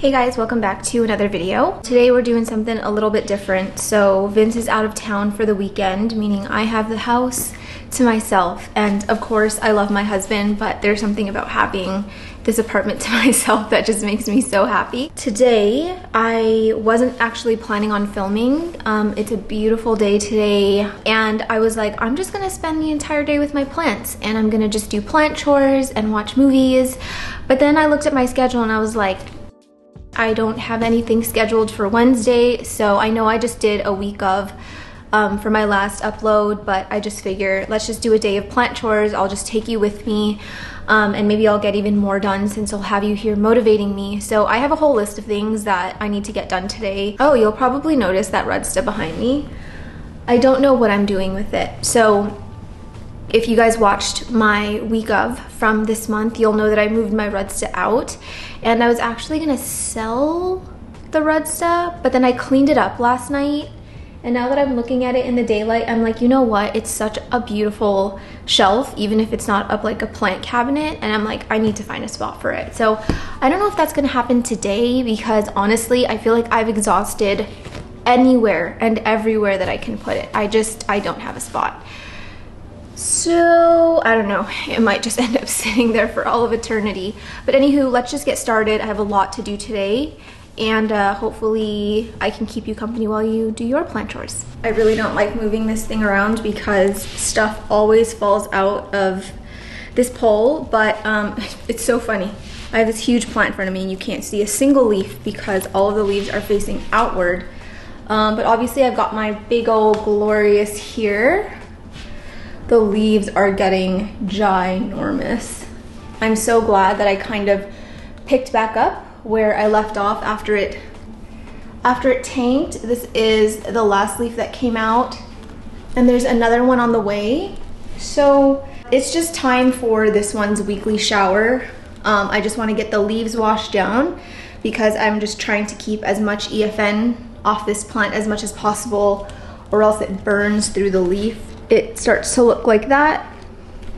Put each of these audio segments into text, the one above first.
Hey guys, welcome back to another video. Today we're doing something a little bit different. So Vince is out of town for the weekend, meaning I have the house to myself. And of course I love my husband, but there's something about having this apartment to myself that just makes me so happy. Today I wasn't actually planning on filming. It's a beautiful day today and I was like, I'm just gonna spend the entire day with my plants and I'm gonna just do plant chores and watch movies. But then I looked at my schedule and I was like, I don't have anything scheduled for Wednesday, so I know I just did a week of for my last upload, but I just figure let's just do a day of plant chores. I'll just take you with me and maybe I'll get even more done since I'll have you here motivating me. So I have a whole list of things that I need to get done today. Oh, you'll probably notice that red stuff behind me. I don't know what I'm doing with it. So if you guys watched my week of from this month, you'll know that I moved my Redsta out and I was actually gonna sell the Redsta, but then I cleaned it up last night and now that I'm looking at it in the daylight, I'm like, you know what? It's such a beautiful shelf, even if it's not up like a plant cabinet, and I'm like, I need to find a spot for it. So I don't know if that's gonna happen today because honestly, I feel like I've exhausted anywhere and everywhere that I can put it. I don't have a spot. So I don't know, it might just end up sitting there for all of eternity. But anywho, let's just get started. I have a lot to do today and hopefully I can keep you company while you do your plant chores. I really don't like moving this thing around because stuff always falls out of this pole, but it's so funny. I have this huge plant in front of me and you can't see a single leaf because all of the leaves are facing outward. But obviously I've got my big old glorious here. The leaves are getting ginormous. I'm so glad that I kind of picked back up where I left off after it tanked. This is the last leaf that came out and there's another one on the way. So it's just time for this one's weekly shower. I just want to get the leaves washed down because I'm just trying to keep as much EFN off this plant as much as possible or else it burns through the leaf. It starts to look like that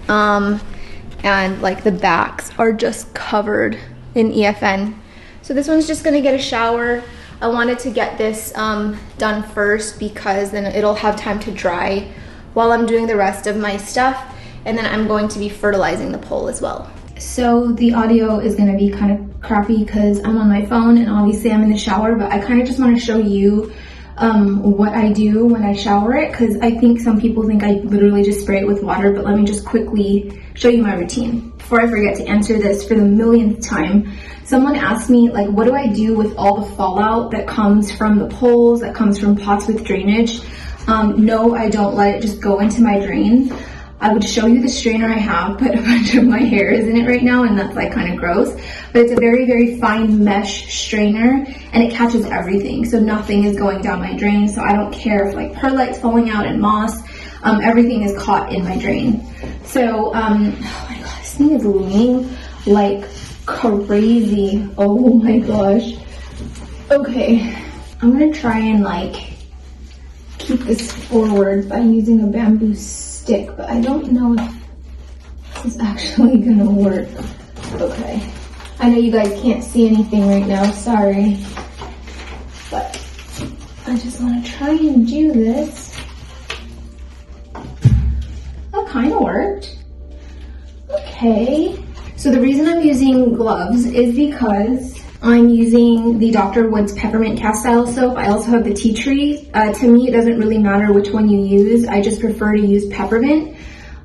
and like the backs are just covered in EFN. So this one's just gonna get a shower. I wanted to get this done first because then it'll have time to dry while I'm doing the rest of my stuff, and then I'm going to be fertilizing the pole as well. So the audio is gonna be kind of crappy because I'm on my phone and obviously I'm in the shower, but I kind of just want to show you what I do when I shower it, because I think some people think I literally just spray it with water, but let me just quickly show you my routine. Before I forget to answer this for the millionth time, someone asked me, like, what do I do with all the fallout that comes from the poles, that comes from pots with drainage? No, I don't let it just go into my drain. I would show you the strainer I have, but a bunch of my hair is in it right now and that's like kind of gross. But it's a very, very fine mesh strainer and it catches everything. So nothing is going down my drain. So I don't care if like perlite's falling out and moss, everything is caught in my drain. So, oh my God, this thing is leaning like crazy. Oh my gosh. Okay, I'm gonna try and like keep this forward by using a bamboo stick, but I don't know if this is actually gonna work. Okay, I know you guys can't see anything right now, sorry, but I just want to try and do this. That kind of worked. Okay, so the reason I'm using gloves is because I'm using the Dr. Woods Peppermint Cast Style Soap. I also have the tea tree. To me, it doesn't really matter which one you use. I just prefer to use peppermint.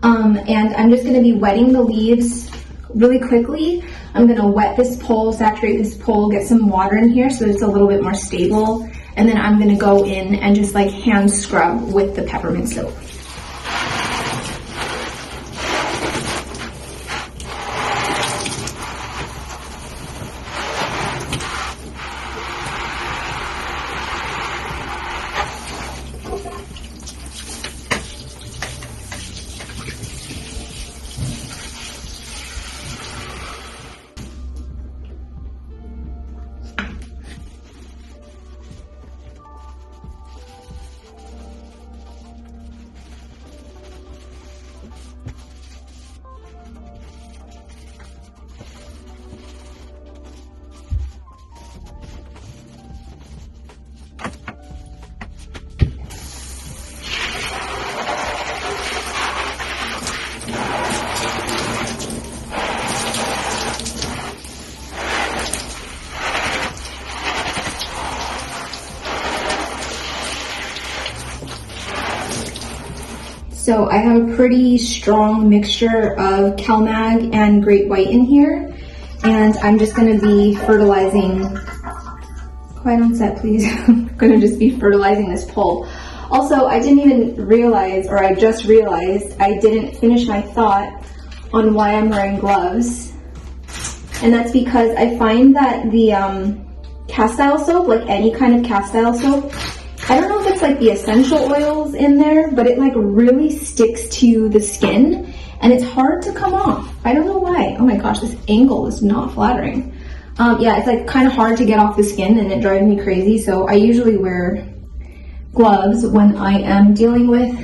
And I'm just gonna be wetting the leaves really quickly. I'm gonna wet this pole, saturate this pole, get some water in here so it's a little bit more stable. And then I'm gonna go in and just like hand scrub with the peppermint soap. So I have a pretty strong mixture of CalMag and Great White in here, and I'm just gonna be fertilizing. Quiet on set, please. I'm gonna just be fertilizing this pole. Also, I didn't even realize, or I just realized, I didn't finish my thought on why I'm wearing gloves. And that's because I find that the castile soap, like any kind of castile soap, I don't know if it's like the essential oils in there, but it like really sticks to the skin and it's hard to come off. I don't know why. Oh my gosh, this angle is not flattering. Yeah, it's like kind of hard to get off the skin and it drives me crazy. So I usually wear gloves when I am dealing with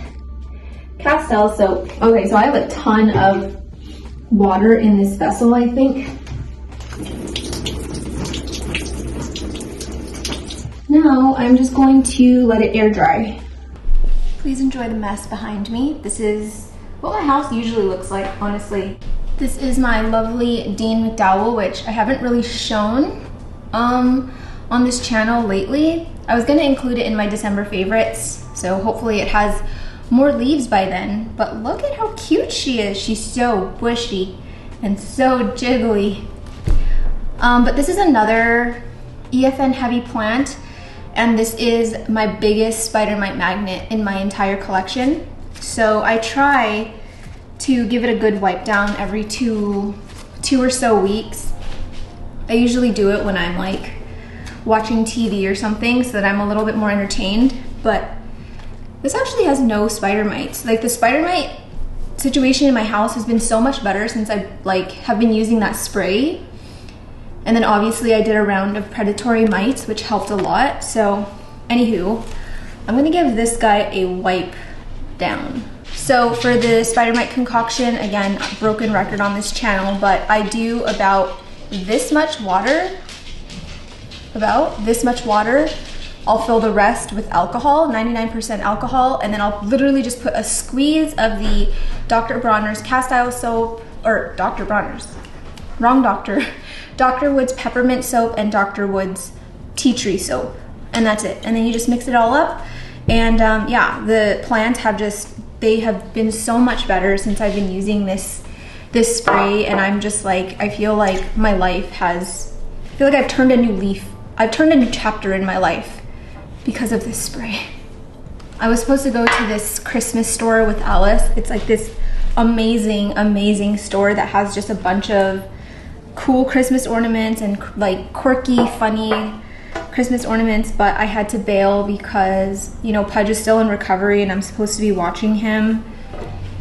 castile soap. Okay, so I have a ton of water in this vessel, I think. Now I'm just going to let it air dry. Please enjoy the mess behind me. This is what my house usually looks like, honestly. This is my lovely Dean McDowell, which I haven't really shown on this channel lately. I was gonna include it in my December favorites, so hopefully it has more leaves by then. But look at how cute she is. She's so bushy and so jiggly. But this is another EFN heavy plant, and this is my biggest spider mite magnet in my entire collection. So I try to give it a good wipe down every two or so weeks. I usually do it when I'm like watching TV or something so that I'm a little bit more entertained, but this actually has no spider mites. Like the spider mite situation in my house has been so much better since I like have been using that spray. And then obviously I did a round of predatory mites, which helped a lot. So anywho, I'm gonna give this guy a wipe down. So for the spider mite concoction, again, broken record on this channel, but I do about this much water. I'll fill the rest with alcohol, 99% alcohol, and then I'll literally just put a squeeze of the Dr. Bronner's castile soap, or Dr. Bronner's, wrong doctor, Dr. Wood's peppermint soap and Dr. Wood's tea tree soap, and that's it. And then you just mix it all up, and yeah, the plants have they have been so much better since I've been using this spray, and I'm just like, I feel like my life has, I feel like I've turned a new leaf. I've turned a new chapter in my life because of this spray. I was supposed to go to this Christmas store with Alice. It's like this amazing, amazing store that has just a bunch of cool Christmas ornaments and like quirky, funny Christmas ornaments, but I had to bail because, you know, Pudge is still in recovery and I'm supposed to be watching him.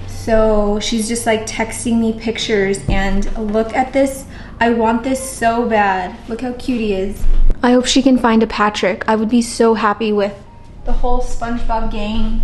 So she's just like texting me pictures, and look at this. I want this so bad. Look how cute he is. I hope she can find a Patrick. I would be so happy with the whole SpongeBob gang.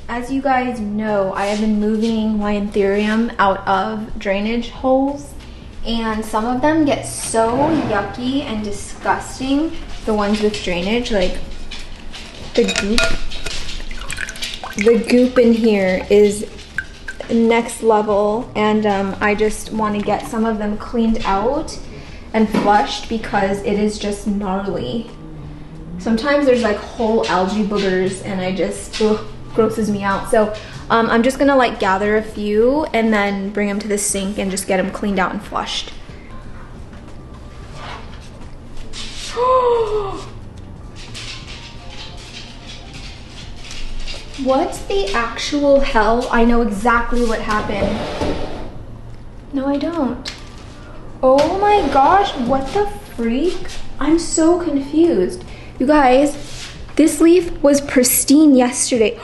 As you guys know, I have been moving my anthurium out of drainage holes, and some of them get so yucky and disgusting, the ones with drainage, like the goop in here is next level, and I just want to get some of them cleaned out and flushed because it is just gnarly. Sometimes there's like whole algae boogers and I just, ugh, grosses me out. So I'm just gonna like gather a few and then bring them to the sink and just get them cleaned out and flushed. What the actual hell? I know exactly what happened. No, I don't. Oh my gosh, what the freak? I'm so confused. You guys, this leaf was pristine yesterday.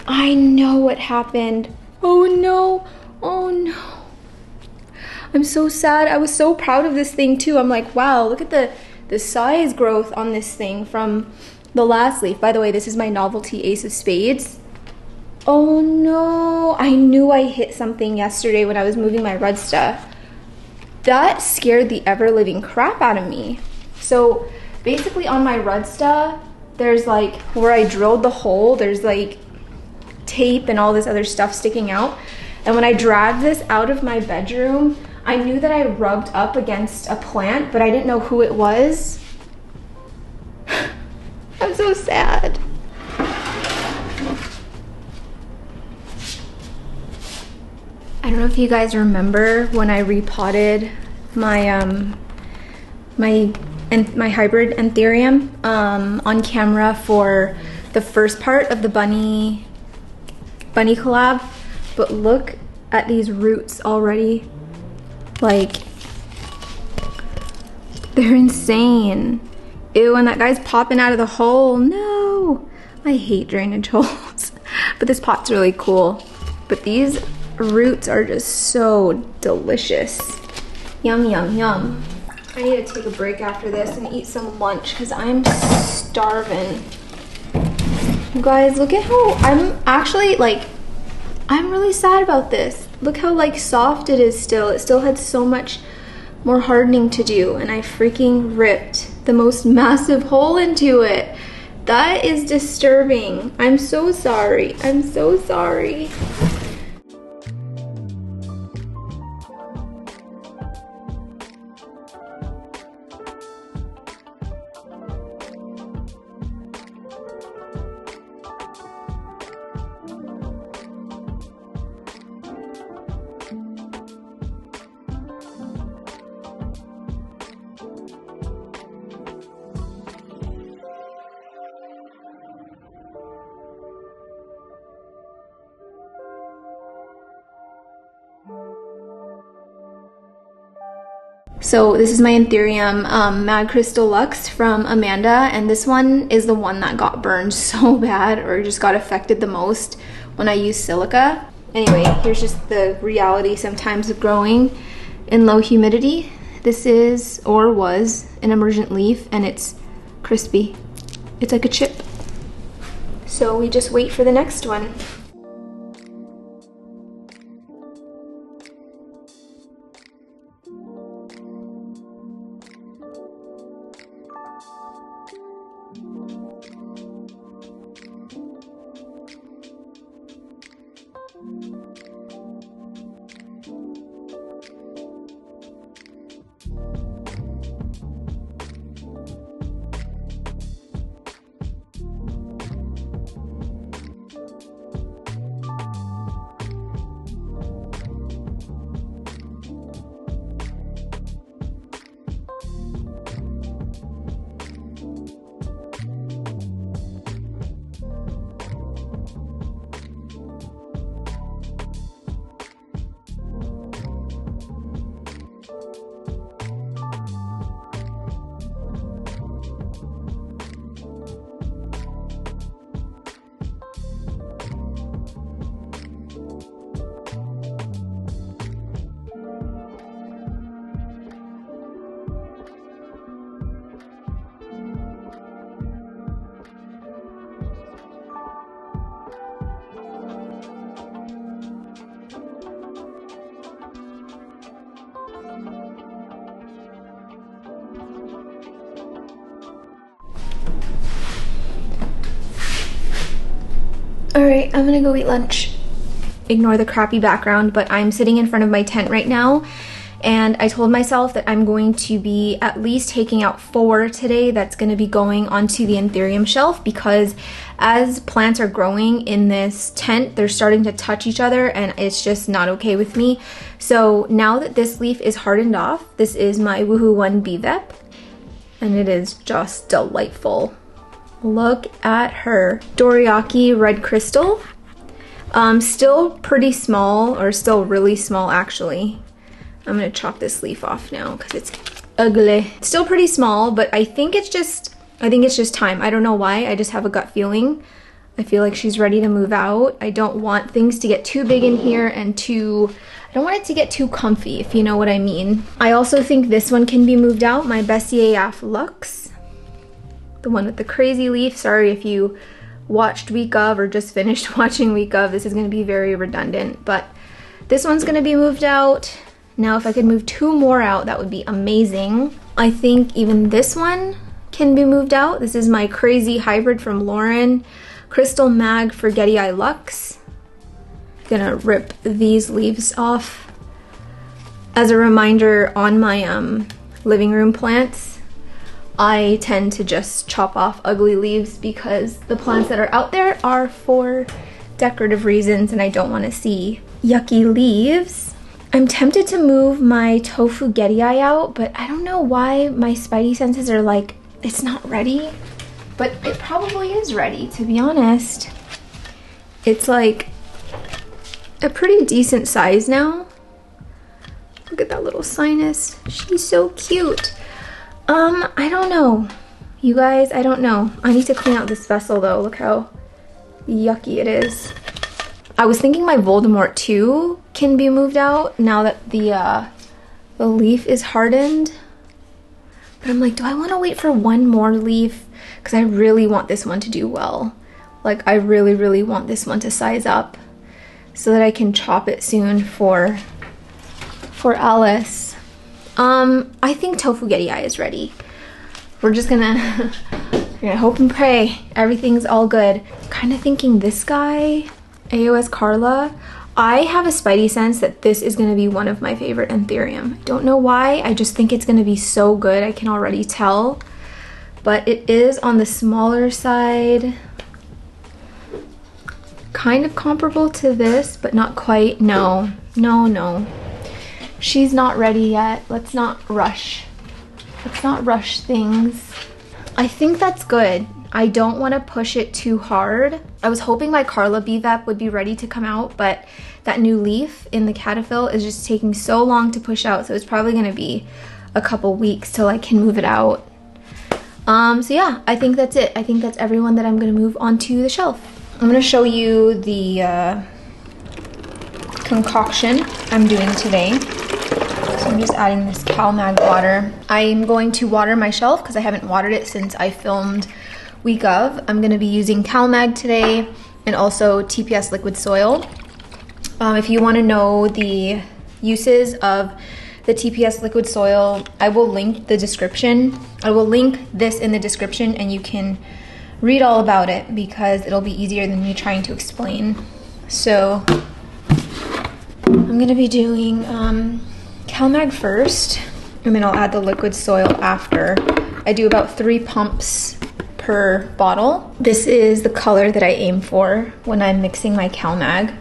I know what happened. Oh no, oh no. I'm so sad. I was so proud of this thing too. I'm like, wow, look at the size growth on this thing from the last leaf. By the way, this is my novelty ace of spades. Oh no, I knew I hit something yesterday when I was moving my Rudsta. That scared the ever-living crap out of me. So basically on my Rudsta, there's like, where I drilled the hole, there's like tape and all this other stuff sticking out. And when I dragged this out of my bedroom, I knew that I rubbed up against a plant, but I didn't know who it was. I'm so sad. I don't know if you guys remember when I repotted my my hybrid anthurium on camera for the first part of the bunny collab, but look at these roots already. Like, they're insane. Ew, and that guy's popping out of the hole. No, I hate drainage holes. But this pot's really cool. But these roots are just so delicious. Yum, yum, yum. I need to take a break after this and eat some lunch because I'm starving. You guys, look at how I'm actually like, I'm really sad about this. Look how like soft it is still. It still had so much more hardening to do, and I freaking ripped the most massive hole into it. That is disturbing. I'm so sorry. I'm so sorry. So this is my anthurium Mad Crystal Luxe from Amanda, and this one is the one that got burned so bad, or just got affected the most when I used silica. Anyway, here's just the reality sometimes of growing in low humidity. This is, or was, an emergent leaf, and it's crispy. It's like a chip. So we just wait for the next one. Alright, I'm gonna go eat lunch. Ignore the crappy background, but I'm sitting in front of my tent right now, and I told myself that I'm going to be at least taking out 4 today that's going to be going onto the anthurium shelf, because as plants are growing in this tent, they're starting to touch each other, and it's just not okay with me. So now that this leaf is hardened off, this is my Woohoo 1 BVEP, and it is just delightful. Look at her. Dorayaki red crystal. Still pretty small, or still really small actually. I'm gonna chop this leaf off now because it's ugly. Still pretty small, but I think it's just time. I don't know why, I just have a gut feeling. I feel like she's ready to move out. I don't want things to get too big in here and I don't want it to get too comfy, if you know what I mean. I also think this one can be moved out, my Bessie AF Lux. The one with the crazy leaf. Sorry if you watched week of or just finished watching week of. This is gonna be very redundant, but this one's gonna be moved out. Now if I could move 2 more out, that would be amazing. I think even this one can be moved out. This is my crazy hybrid from Lauren. Crystal Mag Forgetty Eye Lux. Gonna rip these leaves off. As a reminder, on my living room plants, I tend to just chop off ugly leaves because the plants that are out there are for decorative reasons and I don't want to see yucky leaves. I'm tempted to move my Tofu Getty Eye out, but I don't know why my spidey senses are like, it's not ready. But it probably is ready, to be honest. It's like a pretty decent size now. Look at that little sinus. She's so cute. I don't know. You guys, I don't know. I need to clean out this vessel though. Look how yucky it is. I was thinking my Voldemort 2 can be moved out now that the leaf is hardened. But I'm like, do I want to wait for one more leaf? Because I really want this one to do well. Like, I really, really want this one to size up so that I can chop it soon for Alice. I think Tofu Getty Eye is ready. We're just gonna hope and pray everything's all good. Kind of thinking this guy, AOS Carla. I have a spidey sense that this is gonna be one of my favorite anthurium. I don't know why, I just think it's gonna be so good. I can already tell. But it is on the smaller side. Kind of comparable to this, but not quite. No, no, no. She's not ready yet. Let's not rush. Let's not rush things. I think that's good. I don't want to push it too hard. I was hoping my Carla BVEP would be ready to come out, but that new leaf in the Cataphil is just taking so long to push out, so it's probably going to be a couple weeks till I can move it out. So yeah, I think that's it. I think that's everyone that I'm going to move onto the shelf. I'm going to show you the concoction I'm doing today. So I'm just adding this CalMag water. I'm going to water my shelf because I haven't watered it since I filmed week of. I'm going to be using CalMag today and also TPS liquid soil. If you want to know the uses of the TPS liquid soil, I will link the description. I will link this in the description and you can read all about it because it'll be easier than me trying to explain. So I'm going to be doing CalMag first and then I'll add the liquid soil after. I do about 3 pumps per bottle. This is the color that I aim for when I'm mixing my CalMag.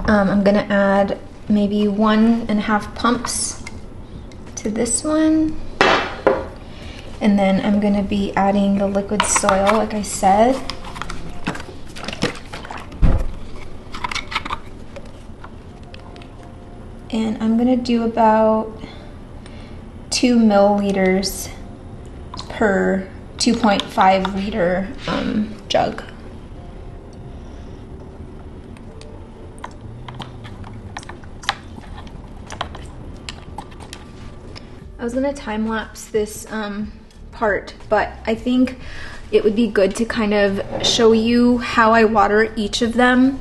I'm gonna add maybe 1.5 pumps to this one. And then I'm gonna be adding the liquid soil, like I said. And I'm gonna do about 2 milliliters per 2.5 liter jug. I was gonna time lapse this part, but I think it would be good to kind of show you how I water each of them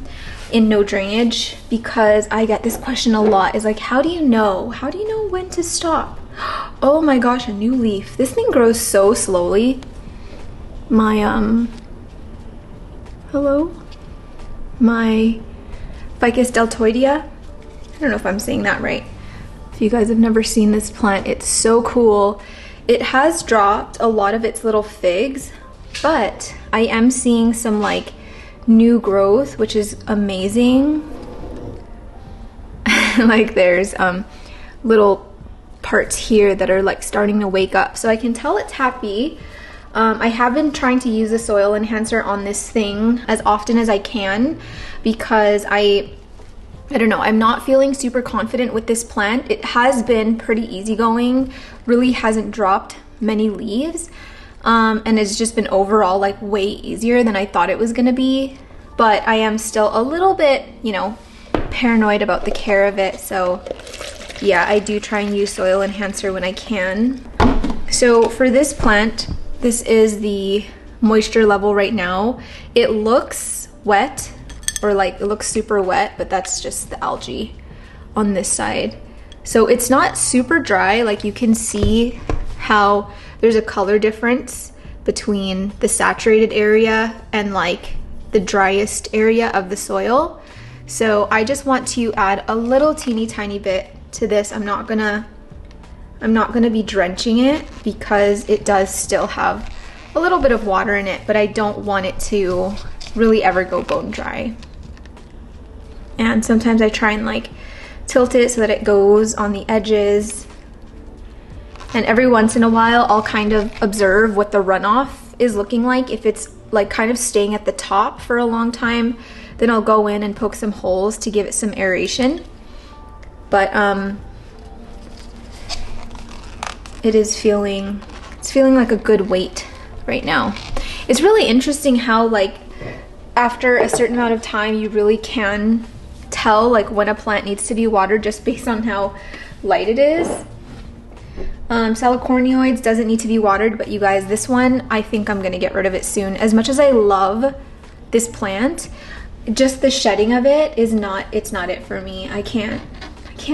in no drainage, because I get this question a lot. Is like, how do you know? How do you know when to stop? Oh my gosh, a new leaf. This thing grows so slowly. My hello? My Ficus deltoidea. I don't know if I'm saying that right. If you guys have never seen this plant, it's so cool. It has dropped a lot of its little figs, but I am seeing some like new growth, which is amazing. Like there's little parts here that are like starting to wake up, so I can tell it's happy. I have been trying to use the soil enhancer on this thing as often as I can because I don't know, I'm not feeling super confident with this plant. It has been pretty easygoing, really hasn't dropped many leaves, and it's just been overall like way easier than I thought it was gonna be. But I am still a little bit, you know, paranoid about the care of it. So yeah, I do try and use soil enhancer when I can. So for this plant, this is the moisture level right now. It looks wet, or like it looks super wet, but that's just the algae on this side. So it's not super dry. Like you can see how there's a color difference between the saturated area and like the driest area of the soil. So I just want to add a little teeny tiny bit to this. I'm not gonna be drenching it because it does still have a little bit of water in it, but I don't want it to really ever go bone dry. And sometimes I try and like tilt it so that it goes on the edges. And every once in a while, I'll kind of observe what the runoff is looking like. If it's like kind of staying at the top for a long time, then I'll go in and poke some holes to give it some aeration. But it's feeling like a good weight right now. It's really interesting how like after a certain amount of time you really can tell like when a plant needs to be watered just based on how light it is. Salicornioids doesn't need to be watered, but you guys, this one, I think I'm gonna get rid of it soon. As much as I love this plant, just the shedding of it is it's not it for me. I can't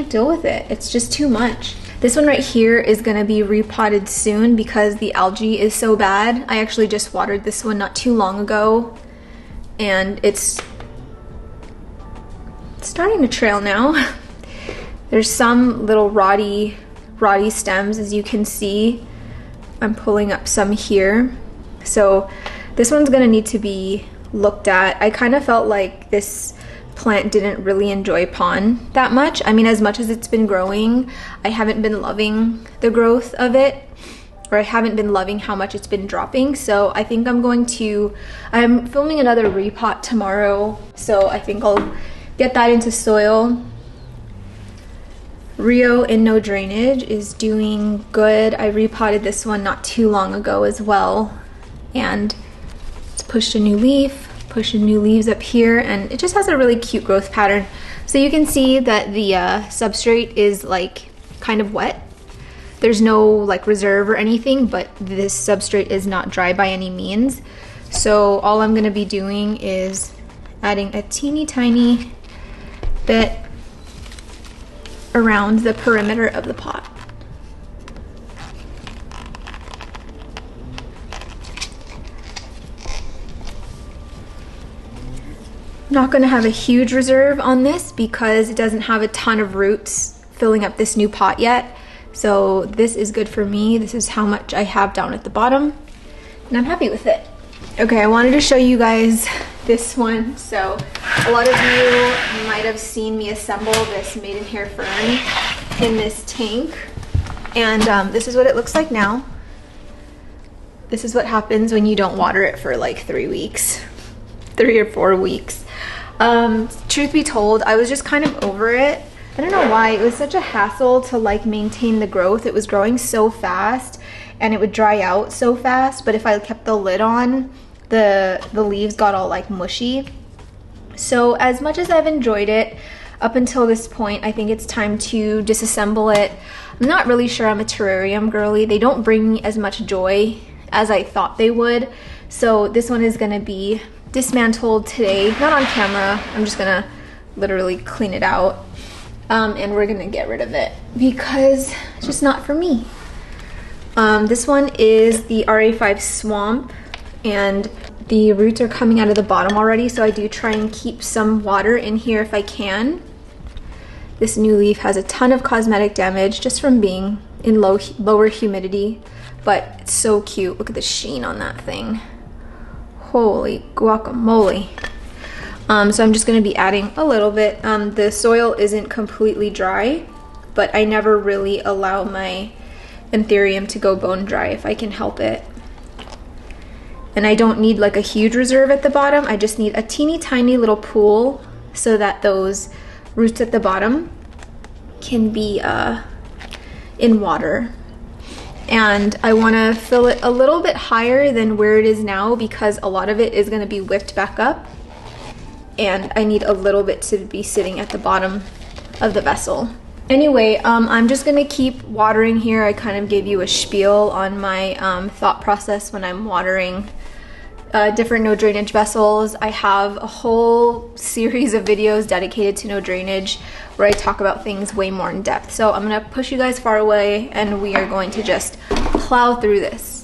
deal with it. It's just too much. This one right here is gonna be repotted soon because the algae is so bad. I actually just watered this one not too long ago, and it's starting to trail now. There's some little rotty stems, as you can see. I'm pulling up some here. So this one's gonna need to be looked at. I kind of felt like this plant didn't really enjoy pon that much. I mean, as much as it's been growing, I haven't been loving the growth of it, or I haven't been loving how much it's been dropping. So I think I'm filming another repot tomorrow, so I think I'll get that into soil. Rio in no drainage is doing good. I repotted this one not too long ago as well, and it's pushed a new leaves up here, and it just has a really cute growth pattern. So you can see that the substrate is like kind of wet. There's no like reserve or anything, but this substrate is not dry by any means. So all I'm gonna be doing is adding a teeny tiny bit around the perimeter of the pot. I'm not going to have a huge reserve on this because it doesn't have a ton of roots filling up this new pot yet. So this is good for me. This is how much I have down at the bottom, and I'm happy with it. Okay, I wanted to show you guys this one. So a lot of you might have seen me assemble this maidenhair fern in this tank, and this is what it looks like now. This is what happens when you don't water it for like 3 or 4 weeks. Truth be told, I was just kind of over it. I don't know why. It was such a hassle to like maintain the growth. It was growing so fast and it would dry out so fast, but if I kept the lid on, the leaves got all like mushy. So as much as I've enjoyed it up until this point, I think it's time to disassemble it. I'm not really sure I'm a terrarium girly. They don't bring me as much joy as I thought they would. So this one is gonna be dismantled today, not on camera. I'm just gonna literally clean it out, and we're gonna get rid of it because it's just not for me. This one is the RA5 Swamp, and the roots are coming out of the bottom already, so I do try and keep some water in here if I can. This new leaf has a ton of cosmetic damage just from being in lower humidity, but it's so cute. Look at the sheen on that thing. Holy guacamole. So I'm just gonna be adding a little bit. The soil isn't completely dry, but I never really allow my anthurium to go bone dry if I can help it. And I don't need like a huge reserve at the bottom. I just need a teeny tiny little pool so that those roots at the bottom can be in water. And I want to fill it a little bit higher than where it is now because a lot of it is going to be whipped back up. And I need a little bit to be sitting at the bottom of the vessel. Anyway, I'm just gonna keep watering here. I kind of gave you a spiel on my thought process when I'm watering different no drainage vessels. I have a whole series of videos dedicated to no drainage where I talk about things way more in depth. So I'm gonna push you guys far away and we are going to just plow through this.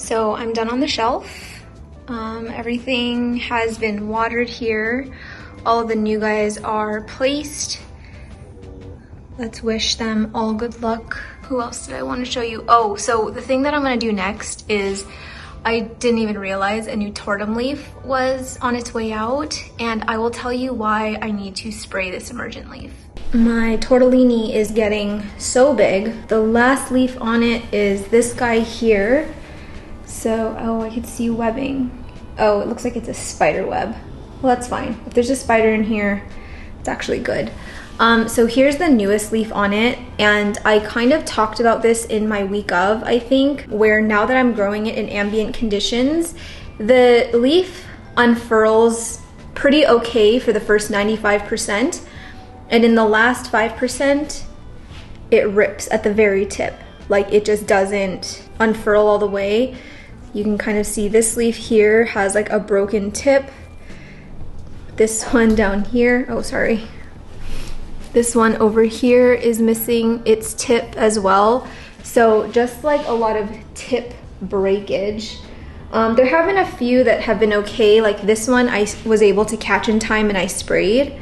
So I'm done on the shelf. Everything has been watered here. All of the new guys are placed. Let's wish them all good luck. Who else did I want to show you? Oh, so the thing that I'm gonna do next is, I didn't even realize a new tortum leaf was on its way out, and I will tell you why I need to spray this emergent leaf. My tortellini is getting so big. The last leaf on it is this guy here. So, oh, I can see webbing. Oh, it looks like it's a spider web. Well, that's fine. If there's a spider in here, it's actually good. So here's the newest leaf on it, and I kind of talked about this in my week of, I think, where now that I'm growing it in ambient conditions, the leaf unfurls pretty okay for the first 95%, and in the last 5%, it rips at the very tip. Like, it just doesn't unfurl all the way. You can kind of see this leaf here has like a broken tip. This one down here, oh sorry. This one over here is missing its tip as well. So just like a lot of tip breakage. There have been a few that have been okay. Like this one I was able to catch in time and I sprayed.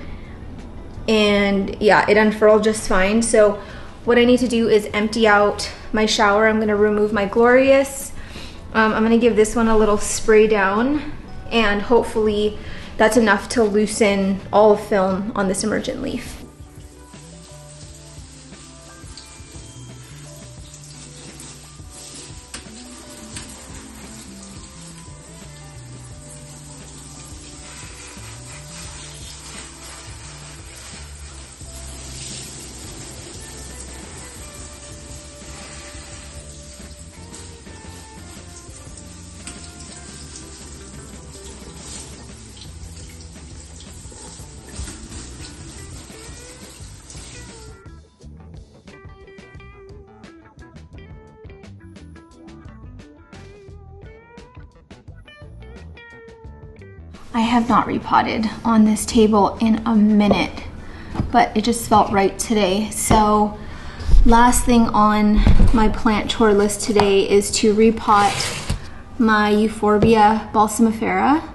And yeah, it unfurled just fine. So what I need to do is empty out my shower. I'm gonna remove my Glorious. I'm gonna give this one a little spray down, and hopefully that's enough to loosen all the film on this emergent leaf. I have not repotted on this table in a minute, but it just felt right today. So last thing on my plant chore list today is to repot my Euphorbia balsamifera.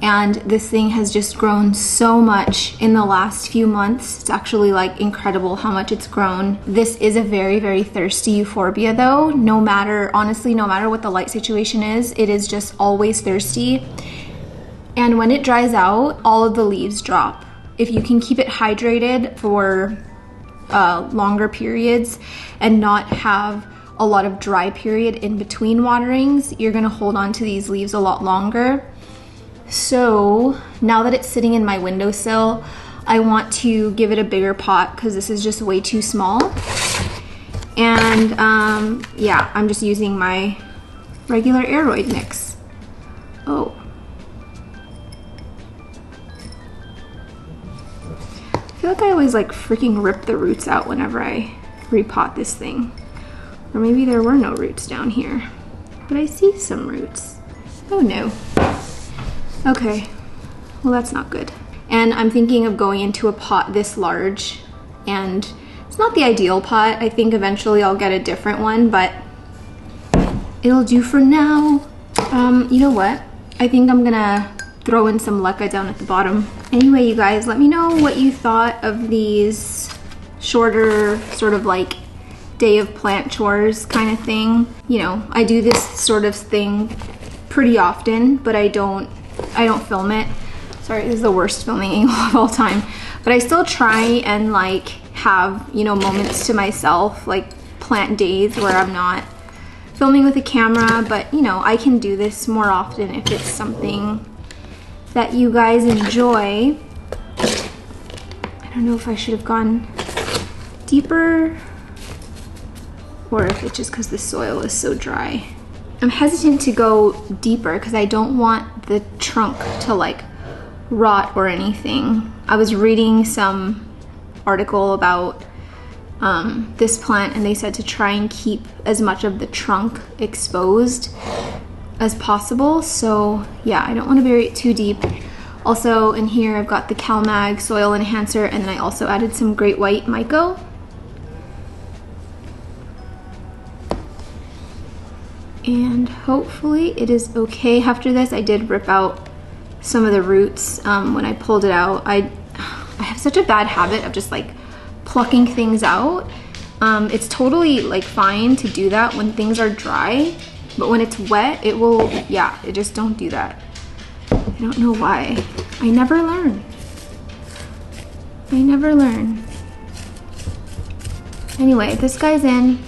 And this thing has just grown so much in the last few months. It's actually like incredible how much it's grown. This is a very, very thirsty Euphorbia though. No matter, honestly, no matter what the light situation is, it is just always thirsty. And when it dries out, all of the leaves drop. If you can keep it hydrated for longer periods and not have a lot of dry period in between waterings, you're gonna hold on to these leaves a lot longer. So now that it's sitting in my windowsill, I want to give it a bigger pot because this is just way too small. And yeah, I'm just using my regular aeroid mix. Oh. I feel like I always like freaking rip the roots out whenever I repot this thing. Or maybe there were no roots down here, but I see some roots. Oh no. Okay, well that's not good. And I'm thinking of going into a pot this large, and it's not the ideal pot. I think eventually I'll get a different one, but it'll do for now. You know what? I think I'm gonna throw in some leca down at the bottom. Anyway, you guys, let me know what you thought of these shorter sort of like day of plant chores kind of thing. You know, I do this sort of thing pretty often, but I don't film it. Sorry, this is the worst filming angle of all time. But I still try and like have, you know, moments to myself, like plant days where I'm not filming with a camera, but you know, I can do this more often if it's something that you guys enjoy. I don't know if I should have gone deeper or if it's just because the soil is so dry. I'm hesitant to go deeper because I don't want the trunk to like rot or anything. I was reading some article about this plant and they said to try and keep as much of the trunk exposed as possible. So yeah, I don't want to bury it too deep. Also in here I've got the CalMag soil enhancer, and then I also added some Great White Myco. And hopefully it is okay. After this, I did rip out some of the roots when I pulled it out. I have such a bad habit of just like plucking things out. It's totally like fine to do that when things are dry, but when it's wet, it will, yeah, it just don't do that. I don't know why. I never learn. I never learn. Anyway, this guy's in,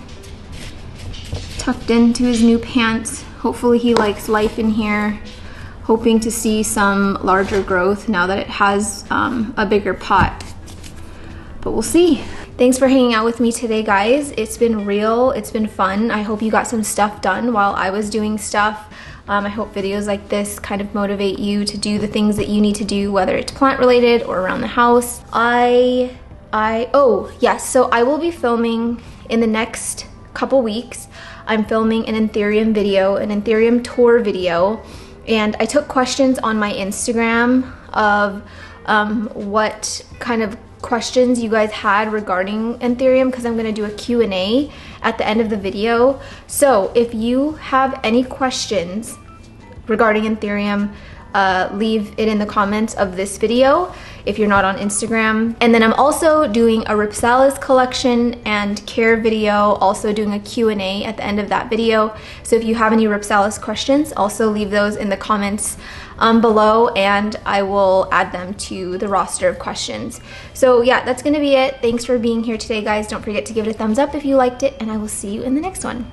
tucked into his new pants. Hopefully he likes life in here. Hoping to see some larger growth now that it has a bigger pot. But we'll see. Thanks for hanging out with me today, guys. It's been real, it's been fun. I hope you got some stuff done while I was doing stuff. I hope videos like this kind of motivate you to do the things that you need to do, whether it's plant related or around the house. Oh yes, so I will be filming in the next couple weeks. I'm filming an anthurium video, an anthurium tour video, and I took questions on my Instagram of what kind of questions you guys had regarding anthurium, because I'm going to do a Q&A at the end of the video. So if you have any questions regarding anthurium, leave it in the comments of this video if you're not on Instagram. And then I'm also doing a Ripsalis collection and care video, also doing a Q&A at the end of that video. So if you have any Ripsalis questions, also leave those in the comments below, and I will add them to the roster of questions. So yeah, that's gonna be it. Thanks for being here today, guys. Don't forget to give it a thumbs up if you liked it, and I will see you in the next one.